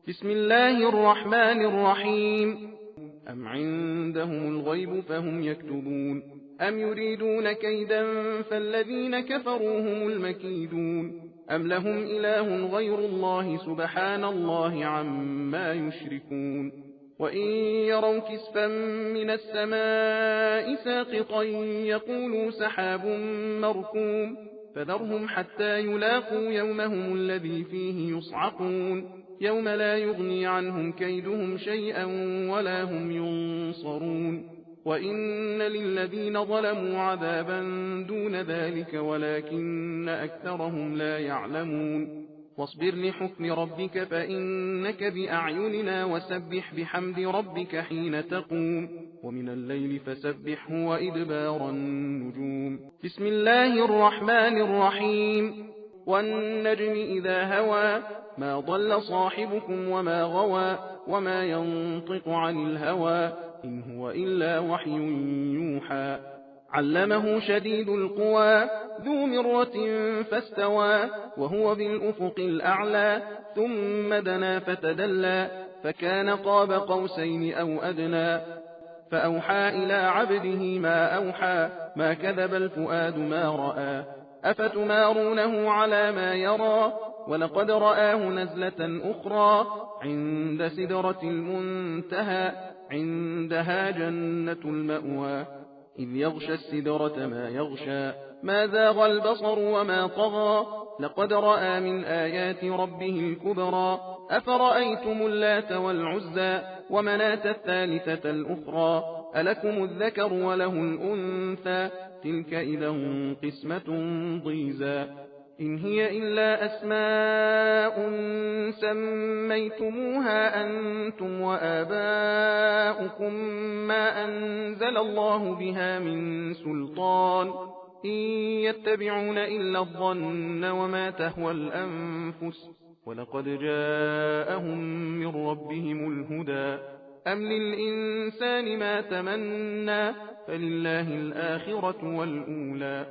بسم الله الرحمن الرحيم أم عندهم الغيب فهم يكتبون أم يريدون كيدا فالذين كفروا هم المكيدون أم لهم إله غير الله سبحان الله عما يشركون وإن يروا كسفا من السماء ساقطا يقولوا سحاب مركوم فذرهم حتى يلاقوا يومهم الذي فيه يصعقون يوم لا يغني عنهم كيدهم شيئا ولا هم ينصرون وإن للذين ظلموا عذابا دون ذلك ولكن أكثرهم لا يعلمون واصبر لحكم ربك فإنك بأعيننا وسبح بحمد ربك حين تقوم ومن الليل فسبحه وإدبار النجوم بسم الله الرحمن الرحيم والنجم إذا هوى ما ضل صاحبكم وما غوى وما ينطق عن الهوى إن هو إلا وحي يوحى علمه شديد القوى ذو مرة فاستوى وهو بالأفق الأعلى ثم دنا فتدلى فكان قاب قوسين أو أدنى فأوحى إلى عبده ما أوحى ما كذب الفؤاد ما رأى أفتمارونه على ما يرى ولقد رآه نزلة أخرى عند سدرة المنتهى عندها جنة المأوى إذ يغشى السدرة ما يغشى ما زاغ البصر وما طغى لقد رأى من آيات ربه الكبرى أفرأيتم اللات والعزى ومناة الثالثة الأخرى ألكم الذكر وله الأنثى تلك إذا قسمة ضيزى إن هي إلا أسماء سميتموها أنتم وآباؤكم ما أنزل الله بها من سلطان إن يتبعون إلا الظن وما تهوى الأنفس ولقد جاءهم من ربهم الهدى أم للإنسان ما تمنى فلله الآخرة والأولى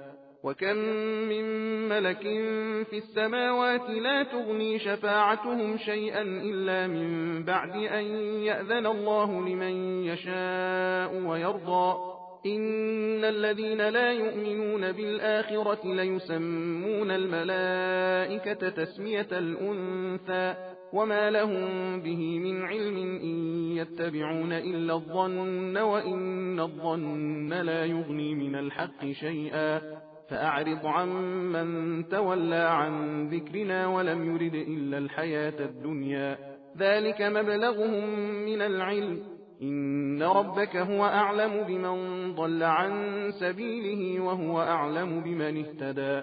وكم من ملك في السماوات لا تغني شفاعتهم شيئا إلا من بعد أن يأذن الله لمن يشاء ويرضى إن الذين لا يؤمنون بالآخرة ليسمون الملائكة تسمية الأنثى وما لهم به من علم إن يتبعون إلا الظن وإن الظن لا يغني من الحق شيئا فأعرض عن من تولى عن ذكرنا ولم يرد إلا الحياة الدنيا ذلك مبلغهم من العلم إن ربك هو أعلم بمن ضل عن سبيله وهو أعلم بمن اهتدى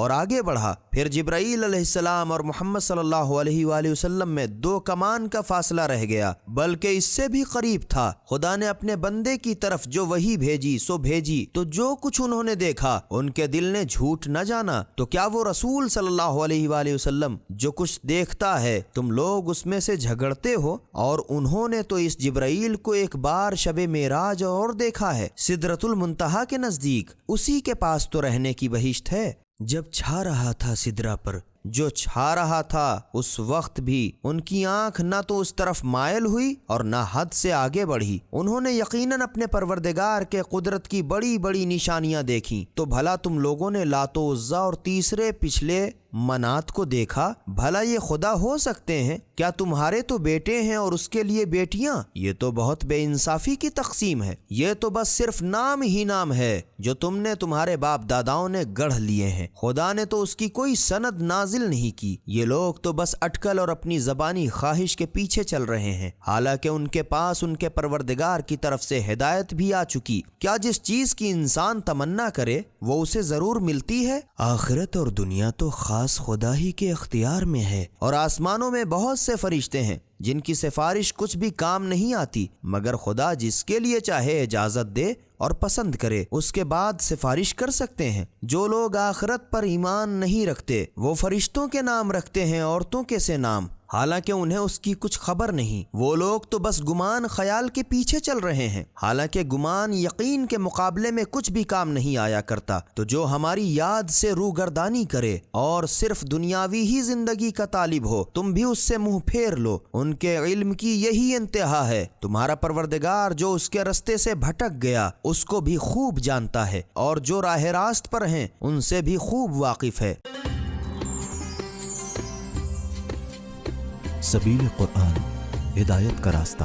اور آگے بڑھا۔ پھر جبرائیل علیہ السلام اور محمد صلی اللہ علیہ وآلہ وسلم میں 2 کمان کا فاصلہ رہ گیا، بلکہ اس سے بھی قریب تھا۔ خدا نے اپنے بندے کی طرف جو وحی بھیجی سو بھیجی، تو جو کچھ انہوں نے دیکھا ان کے دل نے جھوٹ نہ جانا۔ تو کیا وہ رسول صلی اللہ علیہ وآلہ وسلم جو کچھ دیکھتا ہے تم لوگ اس میں سے جھگڑتے ہو؟ اور انہوں نے تو اس جبرائیل کو ایک بار شب معراج اور دیکھا ہے، سدرۃ المنتہا کے نزدیک، اسی کے پاس تو رہنے کی بہشت ہے۔ جب چھا رہا تھا سدرہ پر، جو چھا رہا تھا اس وقت بھی ان کی آنکھ نہ تو اس طرف مائل ہوئی اور نہ حد سے آگے بڑھی۔ انہوں نے یقیناً اپنے پروردگار کے قدرت کی بڑی بڑی نشانیاں دیکھیں۔ تو بھلا تم لوگوں نے لات و عزیٰ اور تیسرے پچھلے منات کو دیکھا؟ بھلا یہ خدا ہو سکتے ہیں؟ کیا تمہارے تو بیٹے ہیں اور اس کے لیے بیٹیاں؟ یہ تو بہت بے انصافی کی تقسیم ہے۔ یہ تو بس صرف نام ہی نام ہے جو تم نے تمہارے باپ داداؤں نے گڑھ لیے ہیں، خدا نے تو اس کی کوئی سند نازل نہیں کی۔ یہ لوگ تو بس اٹکل اور اپنی زبانی خواہش کے پیچھے چل رہے ہیں، حالانکہ ان کے پاس ان کے پروردگار کی طرف سے ہدایت بھی آ چکی۔ کیا جس چیز کی انسان تمنا کرے وہ اسے ضرور ملتی ہے؟ آخرت اور دنیا تو خاص خدا ہی کے اختیار میں ہے، اور آسمانوں میں بہت سے فرشتے ہیں جن کی سفارش کچھ بھی کام نہیں آتی، مگر خدا جس کے لیے چاہے اجازت دے اور پسند کرے اس کے بعد سفارش کر سکتے ہیں۔ جو لوگ آخرت پر ایمان نہیں رکھتے وہ فرشتوں کے نام رکھتے ہیں عورتوں کے سے نام، حالانکہ انہیں اس کی کچھ خبر نہیں۔ وہ لوگ تو بس گمان خیال کے پیچھے چل رہے ہیں، حالانکہ گمان یقین کے مقابلے میں کچھ بھی کام نہیں آیا کرتا۔ تو جو ہماری یاد سے روگردانی کرے اور صرف دنیاوی ہی زندگی کا طالب ہو، تم بھی اس سے منہ پھیر لو۔ ان کے علم کی یہی انتہا ہے۔ تمہارا پروردگار جو اس کے رستے سے بھٹک گیا اس کو بھی خوب جانتا ہے، اور جو راہ راست پر ہیں ان سے بھی خوب واقف ہے۔ سبیل قرآن، ہدایت کا راستہ۔